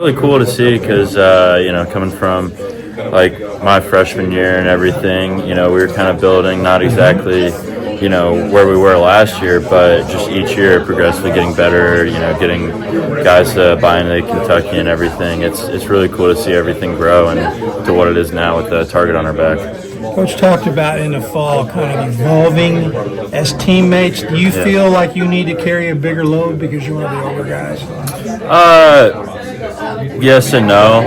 Really cool to see because, coming from like my freshman year and everything, we were kind of building not exactly, where we were last year, but just each year progressively getting better, getting guys to buy into Kentucky and everything. It's really cool to see everything grow and to what it is now with the target on our back. Coach talked about in the fall kind of evolving as teammates. Do you feel like you need to carry a bigger load because you're one of the older guys? Yes and no.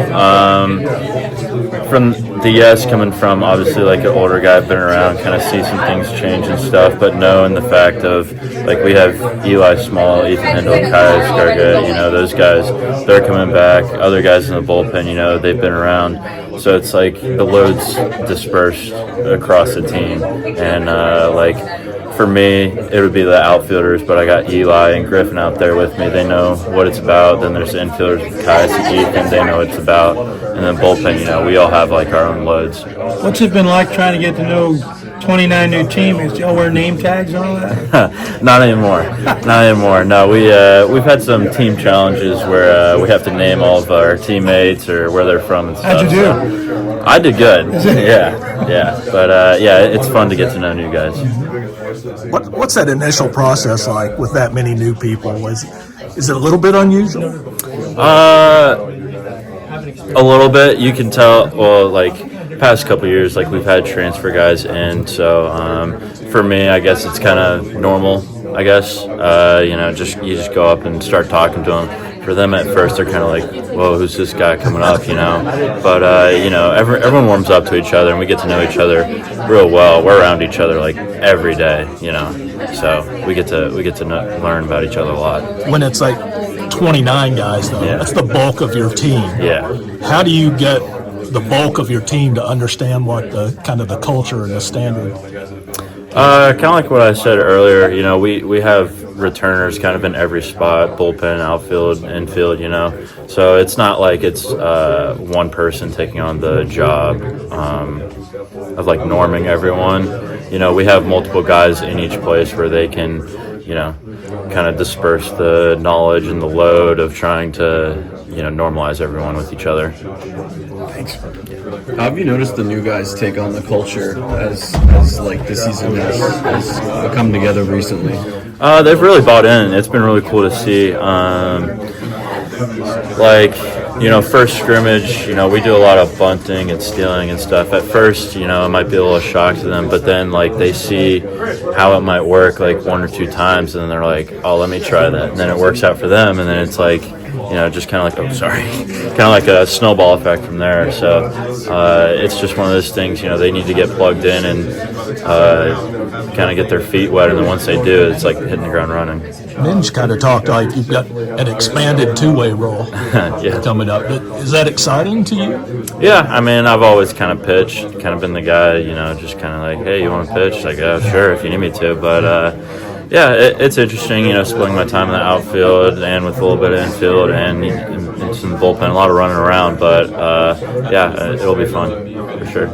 From the yes coming from obviously like an older guy, been around, kind of see some things change and stuff, but no in the fact of like we have Eli Small, Ethan Hindle, Kai Skarga, those guys, they're coming back. Other guys in the bullpen, they've been around. So it's like the load's dispersed across the team. And for me, it would be the outfielders, but I got Eli and Griffin out there with me. They know what it's about. Then there's the infielders with Kai and Ethan. They know what it's about. And then bullpen, we all have like our own loads. What's it been like trying to get to know 29 new teammates? Do y'all wear name tags and all that? Not anymore. No, we've had some team challenges where we have to name all of our teammates or where they're from and stuff. How'd you do? So I did good. Yeah. But it's fun to get to know new guys. What's that initial process like with that many new people? Is it a little bit unusual? A little bit. You can tell. Well, like past couple years, like we've had transfer guys in. So for me, I guess it's kind of normal. I guess you just go up and start talking to them. For them at first, they're kind of like, whoa, who's this guy coming up, But, everyone warms up to each other, and we get to know each other real well. We're around each other, like, every day, So we get to learn about each other a lot. When it's like 29 guys, though, that's the bulk of your team. Yeah. How do you get the bulk of your team to understand what the kind of the culture and the standard? Kind of like what I said earlier, we have returners kind of in every spot, bullpen, outfield, infield, So it's not like it's one person taking on the job of like norming everyone. We have multiple guys in each place where they can, kind of disperse the knowledge and the load of trying to, normalize everyone with each other. Thanks. How have you noticed the new guys take on the culture as like the season has come together recently? They've really bought in. It's been really cool to see. First scrimmage, we do a lot of bunting and stealing and stuff. At first, it might be a little shock to them, but then they see how it might work one or two times, and then they're like, oh, let me try that. And then it works out for them, and then it's just kind of kind of like a snowball effect from there. So it's just one of those things, they need to get plugged in and kind of get their feet wet, and then once they do, it's like hitting the ground running. Minge kind of talked like you've got an expanded two-way role coming up. Is that exciting to you? Yeah, I mean, I've always kind of pitched, kind of been the guy, just kind of like, hey, you want to pitch? Like, oh, sure, if you need me to. But, it's interesting, splitting my time in the outfield and with a little bit of infield and some bullpen, a lot of running around. But, it'll be fun for sure.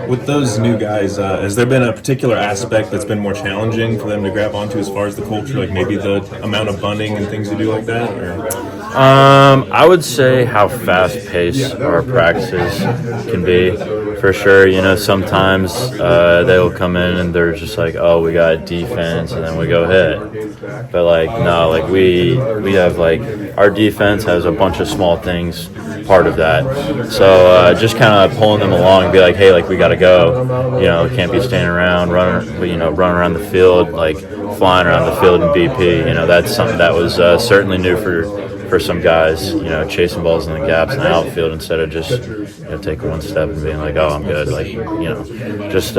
With those new guys, has there been a particular aspect that's been more challenging for them to grab onto as far as the culture, like maybe the amount of bunting and things you do like that? Or? I would say how fast-paced our practices can be, for sure. Sometimes they'll come in and they're just like, oh, we got defense, and then we go hit. But, no, we have, our defense has a bunch of small things part of that. So just kind of pulling them along and be like, hey, we got to go. We can't be standing around, running around the field, flying around the field in BP. That's something that was certainly new for some guys, chasing balls in the gaps in the outfield instead of just, taking one step and being like, oh, I'm good. It's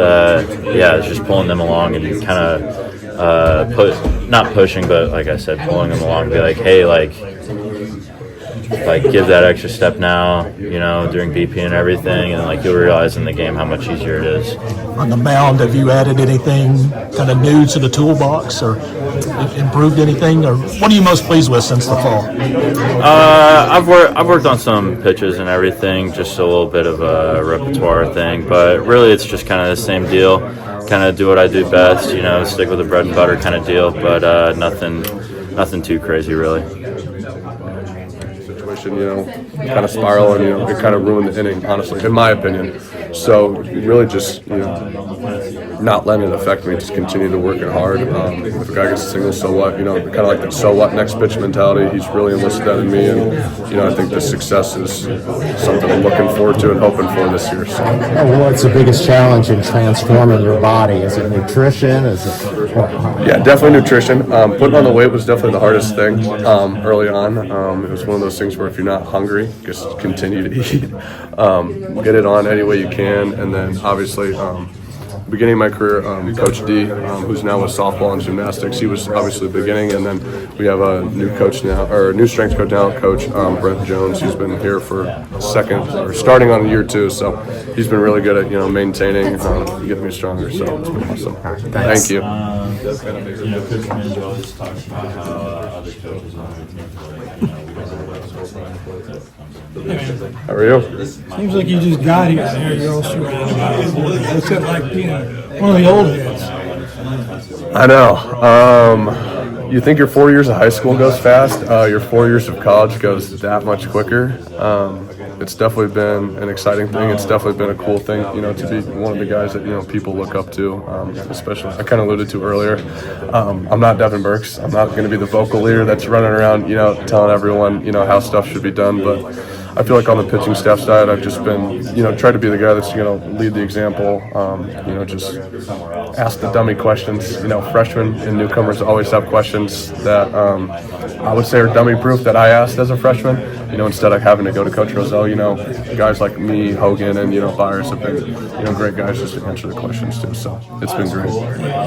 just pulling them along and kind of not pushing, but like I said, pulling them along and be like, hey, give that extra step now, during BP and everything, and you'll realize in the game how much easier it is. On the mound, have you added anything kind of new to the toolbox or improved anything, or what are you most pleased with since the fall? I've worked on some pitches and everything, just a little bit of a repertoire thing, but really it's just kind of the same deal. Kind of do what I do best, stick with the bread and butter kind of deal, but nothing too crazy really. and, kind of spiral, and, it kind of ruined the inning, honestly, in my opinion. So really just, not letting it affect me, just continue to work it hard. If a guy gets a single, so what? Kind of like that so what next pitch mentality. He's really enlisted that in me, and, I think the success is something I'm looking forward to and hoping for this year. So. What's the biggest challenge in transforming your body? Is it nutrition? Is it? Yeah, definitely nutrition. Putting on the weight was definitely the hardest thing early on. It was one of those things where if you're not hungry, just continue to eat. Get it on any way you can, and then obviously. Beginning of my career, Coach D, who's now with softball and gymnastics, he was obviously the beginning, and then we have a new coach now, or a new strength coach now, Coach Brent Jones, who's been here for starting on year 2, so he's been really good at maintaining, getting me stronger. So it's been awesome. Thank you. Coach Manzo always talks about how other coaches on the team feel How are you? Seems like you just got here. There you're all surrounded. What's it like being one of the old heads? I know. You think your 4 years of high school goes fast. Your 4 years of college goes that much quicker. It's definitely been an exciting thing. It's definitely been a cool thing, to be one of the guys that, people look up to, especially, I kind of alluded to earlier. I'm not Devin Burks. I'm not going to be the vocal leader that's running around, telling everyone, how stuff should be done. But I feel like on the pitching staff side, I've just been, tried to be the guy that's going to lead the example, just ask the dummy questions. Freshmen and newcomers always have questions that I would say are dummy proof that I asked as a freshman, instead of having to go to Coach Roselle. Guys like me, Hogan, and, Byers have been, great guys just to answer the questions too. So it's been great.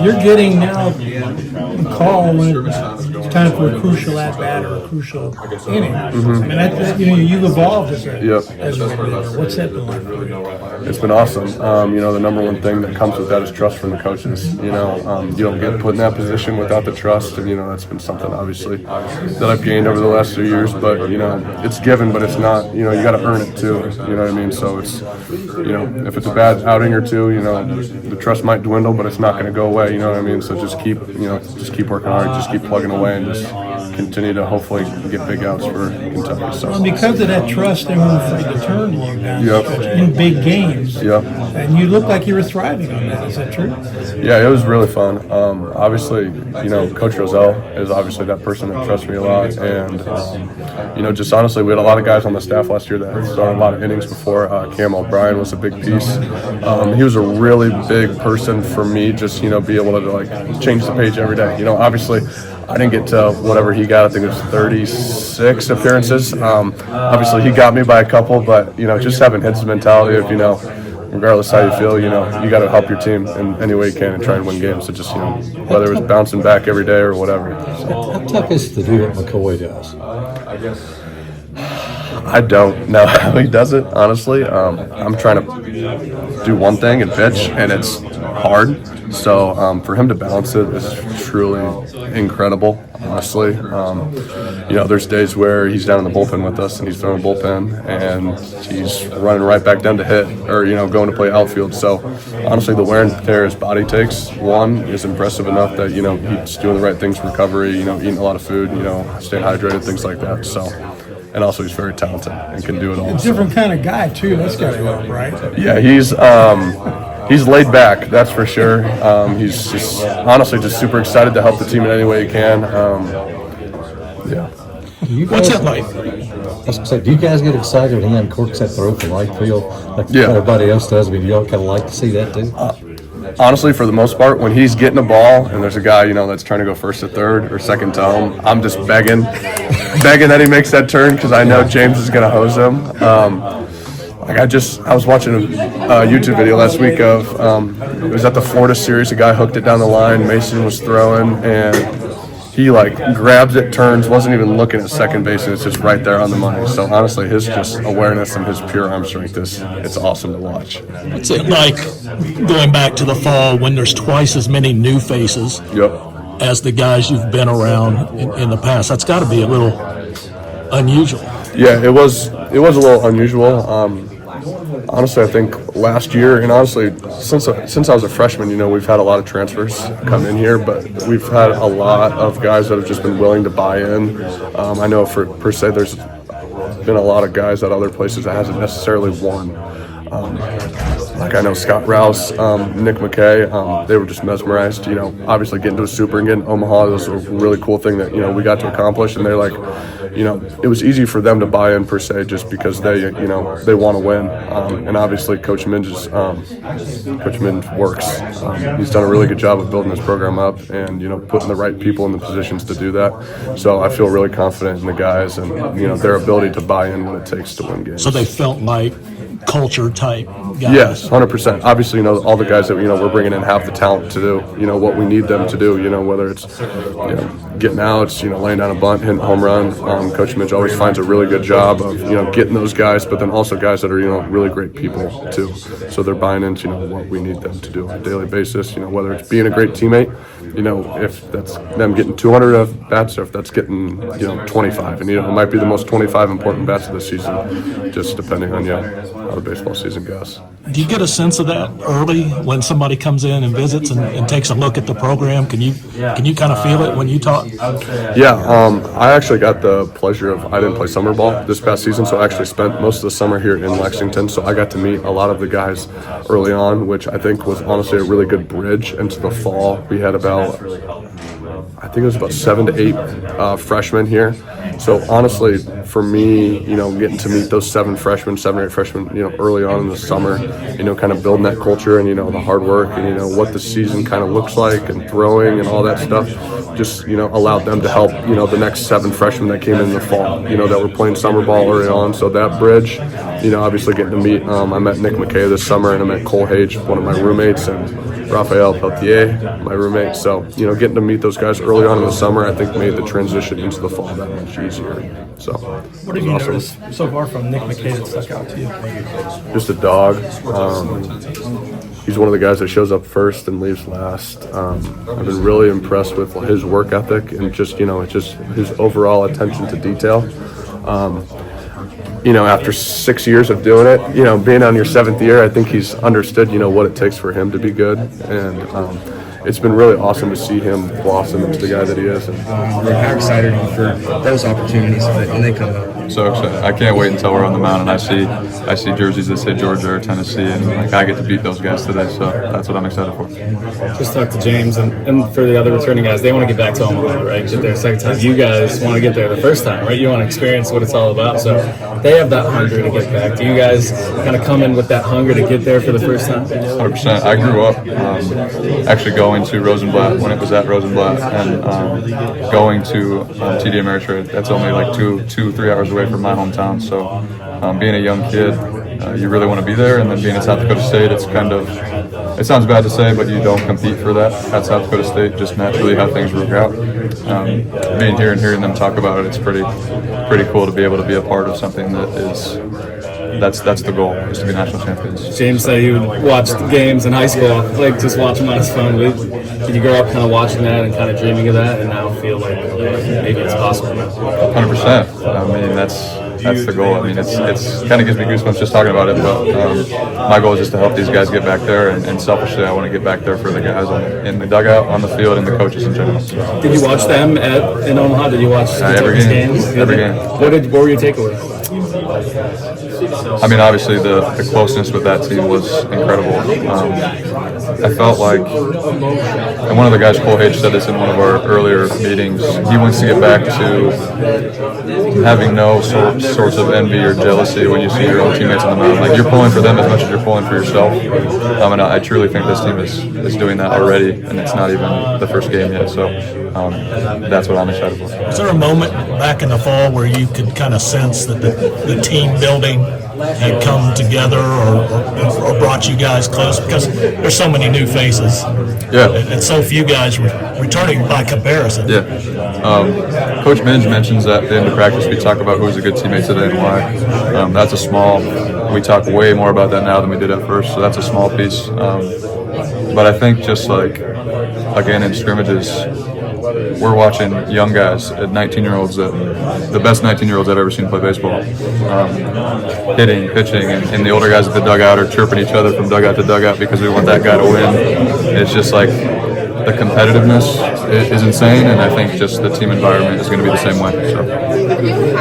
You're getting now a call when it's time for a crucial at-bat or a crucial inning. I mean, you've evolved as a reliever. What's that been like for you? It's been awesome. The number one thing that comes with that is trust from the coaches. You don't get put in that position without the trust, and that's been something obviously that I've gained over the last 2 years. But it's given, but it's not. You got to earn it too. You know what I mean? So it's if it's a bad outing or two, the trust might dwindle, but it's not going to go away. You know what I mean? So just keep working hard, just keep plugging away, and just continue to hopefully get big outs for Kentucky. So. Well, because of that trust, they weren't afraid to turn you down in big games. Yep. And you look like you were thriving on that. Is that true? Yeah, it was really fun. Obviously, Coach Roselle is obviously that person that trusts me a lot. And, just honestly, we had a lot of guys on the staff last year that started a lot of innings before. Cam O'Brien was a big piece. He was a really big person for me, just, be able to, change the page every day. Obviously, I didn't get to whatever he got. I think it was 36 appearances. Obviously, he got me by a couple, but, just having his mentality of, regardless how you feel, you got to help your team in any way you can and try and win games. So just, whether it was bouncing back every day or whatever. So. How tough is it to do what McCoy does? I don't know how he does it, honestly. I'm trying to do one thing and pitch, and it's hard. So for him to balance it is truly incredible, honestly. There's days where he's down in the bullpen with us, and he's throwing a bullpen, and he's running right back down to hit, or, going to play outfield. So honestly, the wear and tear his body takes, one, is impressive enough that, he's doing the right things for recovery, eating a lot of food, staying hydrated, things like that. So. And also, he's very talented and can do it all. A different kind of guy too. That's got to help, right? Yeah, he's laid back. That's for sure. He's just honestly just super excited to help the team in any way he can. What's that like? I was gonna say, do you guys get excited when he uncorks that throw from right field like everybody else does? I mean, do y'all kind of like to see that too? Honestly, for the most part, when he's getting a ball and there's a guy, that's trying to go first to third or second to home, I'm just begging that he makes that turn because I know James is going to hose him. I was watching a YouTube video last week of, it was at the Florida series, a guy hooked it down the line, Mason was throwing, and he grabs it, turns, wasn't even looking at second base, and it's just right there on the money. So honestly, his just awareness and his pure arm strength it's awesome to watch. What's it like going back to the fall when there's twice as many new faces as the guys you've been around in the past? That's got to be a little unusual. Yeah, it was a little unusual. Honestly, I think last year, and honestly, since I was a freshman, we've had a lot of transfers come in here, but we've had a lot of guys that have just been willing to buy in. I know per se there's been a lot of guys at other places that hasn't necessarily won. Like I know Scott Rouse, Nick McCay, they were just mesmerized. Obviously getting to a super and getting Omaha was a really cool thing that we got to accomplish. And they're like, it was easy for them to buy in per se, just because they want to win. And obviously Coach Minge works. He's done a really good job of building this program up and putting the right people in the positions to do that. So I feel really confident in the guys and their ability to buy in when it takes to win games. So they felt like culture type guys. Yes, 100%. Obviously, all the guys that we're bringing in have the talent to do what we need them to do. Whether it's getting outs, laying down a bunt, hitting a home run. Coach Mitch always finds a really good job of getting those guys, but then also guys that are really great people too. So they're buying into what we need them to do on a daily basis. Whether it's being a great teammate, if that's them getting 200 bats or if that's getting 25, and it might be the most 25 important bats of the season, just depending on how the baseball season goes. Do you get a sense of that early when somebody comes in and visits and takes a look at the program? Can you kind of feel it when you talk? Yeah, I actually got the pleasure of, I didn't play summer ball this past season, so I actually spent most of the summer here in Lexington, so I got to meet a lot of the guys early on, which I think was honestly a really good bridge into the fall. We had I think it was about 7 to 8 freshmen here. So honestly, for me, getting to meet those 7 or 8 freshmen, early on in the summer, kind of building that culture and, the hard work and, what the season kind of looks like and throwing and all that stuff, just, allowed them to help, the next 7 freshmen that came in the fall, that were playing summer ball early on. So that bridge, obviously getting to meet, I met Nick McCay this summer and I met Cole Hage, one of my roommates, and Rafael Peltier, my roommate. So, getting to meet those guys early on in the summer, I think made the transition into the fall that much easier. So, what have you noticed so far from Nick McCay that stuck out to you? Just a dog. He's one of the guys that shows up first and leaves last. I've been really impressed with his work ethic and just his overall attention to detail. After 6 years of doing it, being on your 7th year, I think he's understood, what it takes for him to be good. And it's been really awesome to see him blossom into the guy that he is. And how excited are you for those opportunities when they come up? So excited. I can't wait until we're on the mound and I see jerseys that say Georgia or Tennessee, and I get to beat those guys today. So that's what I'm excited for. Just talk to James and for the other returning guys, they want to get back to Omaha, right? Get there a second time. You guys want to get there the first time, right? You want to experience what it's all about. So they have that hunger to get back. Do you guys kind of come in with that hunger to get there for the first time? 100%. I grew up actually going to Rosenblatt when it was at Rosenblatt, and going to TD Ameritrade. That's only like 2-3 hours away from my hometown. So being a young kid, you really want to be there. And then being at South Dakota State, it's kind of, it sounds bad to say, but you don't compete for that at South Dakota State, just naturally how things work out. Being here and hearing them talk about it, it's pretty cool to be able to be a part of something that is, that's the goal, is to be national champions. James said he would watch the games in high school, like just watch them on his phone. Did you grow up kind of watching that and kind of dreaming of that, and now feel like maybe it's possible? 100%. I mean, that's the goal. I mean, it's kind of gives me goosebumps just talking about it. But my goal is just to help these guys get back there, and selfishly, I want to get back there for the guys in the dugout, on the field, and the coaches in general. Did you watch them in Omaha? Did you watch every game? Games? Every game. What were your takeaways? I mean, obviously the closeness with that team was incredible. I felt like, and one of the guys, Cole Hage, said this in one of our earlier meetings, he wants to get back to having no sorts of envy or jealousy when you see your own teammates on the mound. Like, you're pulling for them as much as you're pulling for yourself. And I truly think this team is doing that already, and it's not even the first game yet. So that's what I'm excited for. Was there a moment back in the fall where you could kind of sense that the team building had come together or brought you guys close? Because there's so many new faces. Yeah. And so few guys returning by comparison. Yeah. Coach Minge mentions that at the end of practice we talk about who's a good teammate today and why. That's a small, we talk way more about that now than we did at first, so that's a small piece. But I think just like, again, in scrimmages, we're watching young guys at 19-year-olds, the best 19-year-olds I've ever seen play baseball, hitting, pitching, and the older guys at the dugout are chirping each other from dugout to dugout because we want that guy to win. It's just like the competitiveness is insane, and I think just the team environment is going to be the same way. So.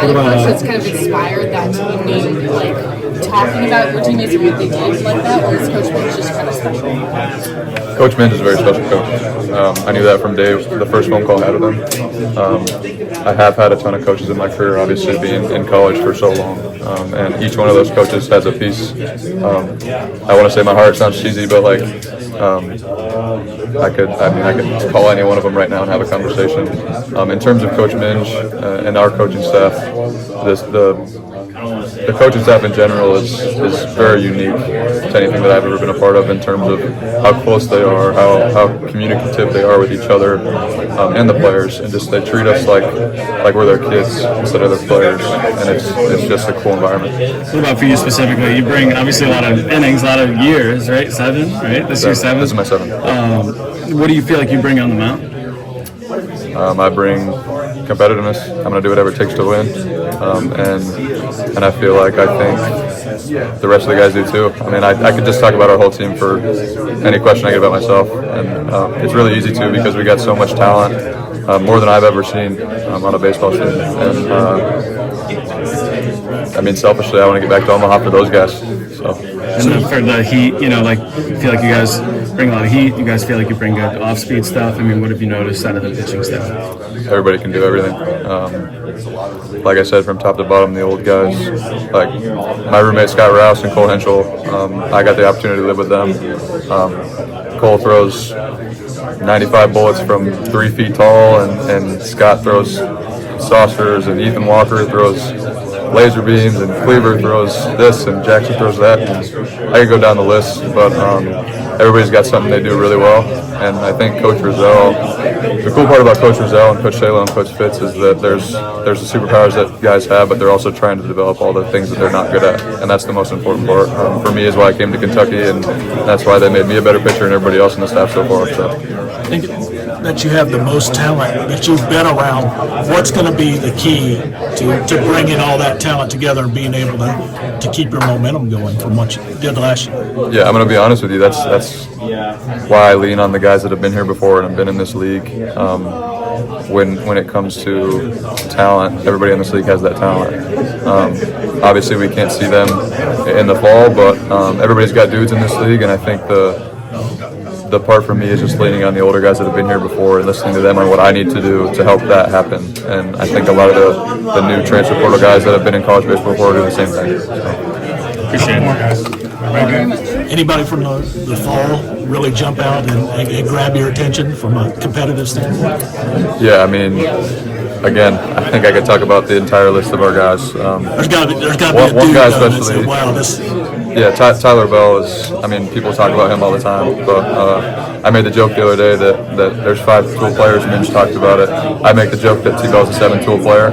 had a coach that's kind of inspired that team name, like talking about your teammates and what they did like that, or is Coach Minch just kind of special? Coach Minch is a very special coach. I knew that from the first phone call I had with him. I have had a ton of coaches in my career, obviously being in college for so long, and each one of those coaches has a piece. I want to say my heart sounds cheesy, but like I could call any one of them right now and have a conversation. In terms of Coach Minch and our coaching staff, the coaching staff in general is very unique to anything that I've ever been a part of in terms of how close they are, how communicative they are with each other and the players, and just they treat us like we're their kids instead of their players, and it's just a cool environment. What about for you specifically? You bring obviously a lot of innings, a lot of years, right? 7, right? This year's 7. This is my 7th. What do you feel like you bring on the mound? I bring competitiveness. I'm going to do whatever it takes to win, and I feel like I think the rest of the guys do too. I mean, I could just talk about our whole team for any question I get about myself, and it's really easy to because we got so much talent, more than I've ever seen on a baseball team. And I mean, selfishly, I want to get back to Omaha for those guys. So. And then for the heat, like feel like you guys bring a lot of heat. You guys feel like you bring good off-speed stuff. I mean, what have you noticed out of the pitching staff? Everybody can do everything. Like I said, from top to bottom, the old guys. Like my roommate Scott Rouse and Cole Henschel, I got the opportunity to live with them. Cole throws 95 bullets from 3 feet tall, and Scott throws saucers, and Ethan Walker throws laser beams, and Cleaver throws this, and Jackson throws that. And I could go down the list, but everybody's got something they do really well. And I think Coach Rizzo, the cool part about Coach Rizzo and Coach Shalo and Coach Fitz is that there's the superpowers that guys have, but they're also trying to develop all the things that they're not good at, and that's the most important part. For me is why I came to Kentucky, and that's why they made me a better pitcher and everybody else in the staff so far. So. I think that you have the most talent that you've been around. What's going to be the key to bringing all that talent together and being able to keep your momentum going from what you did last year? Yeah, I'm going to be honest with you. That's why I lean on the guys that have been here before and have been in this league. When it comes to talent, everybody in this league has that talent. Obviously, we can't see them in the fall, but everybody's got dudes in this league, and I think the part for me is just leaning on the older guys that have been here before and listening to them on what I need to do to help that happen. And I think a lot of the new transfer portal guys that have been in college baseball before do the same thing. So. Appreciate it. Anybody from the fall really jump out and grab your attention from a competitive standpoint? Yeah, I mean, again, I think I could talk about the entire list of our guys. There's got to be a one dude guy especially. especially. Wow, this. Yeah, Tyler Bell is. I mean, people talk about him all the time, but I made the joke the other day that there's 5 tool players. Minch talked about it. I make the joke that T-Bell's a 7-tool player.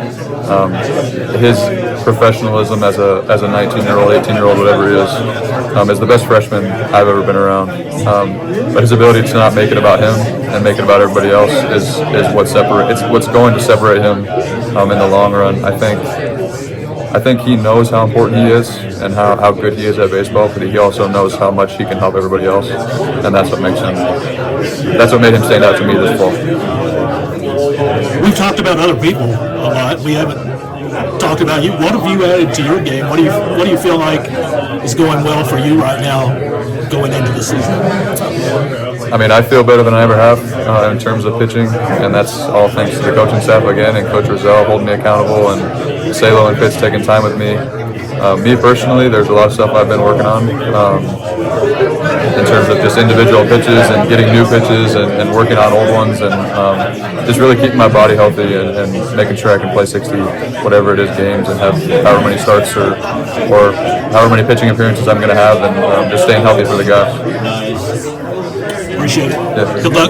His professionalism as a 19-year-old, 18-year-old, whatever he is the best freshman I've ever been around. But his ability to not make it about him and make it about everybody else is what's going to separate him in the long run. I think he knows how important he is and how good he is at baseball, but he also knows how much he can help everybody else, and that's what made him stand out to me this fall. We've talked about other people a lot. We haven't talked about you. What have you added to your game? What do you feel like is going well for you right now going into the season? I mean, I feel better than I ever have in terms of pitching, and that's all thanks to the coaching staff again, and Coach Rizzo holding me accountable, and Salo and Fitz taking time with me. Me personally, there's a lot of stuff I've been working on in terms of just individual pitches and getting new pitches and working on old ones, and just really keeping my body healthy and making sure I can play 60, whatever it is, games, and have however many starts or however many pitching appearances I'm going to have, and just staying healthy for the guys. Appreciate it. Yeah. Good luck.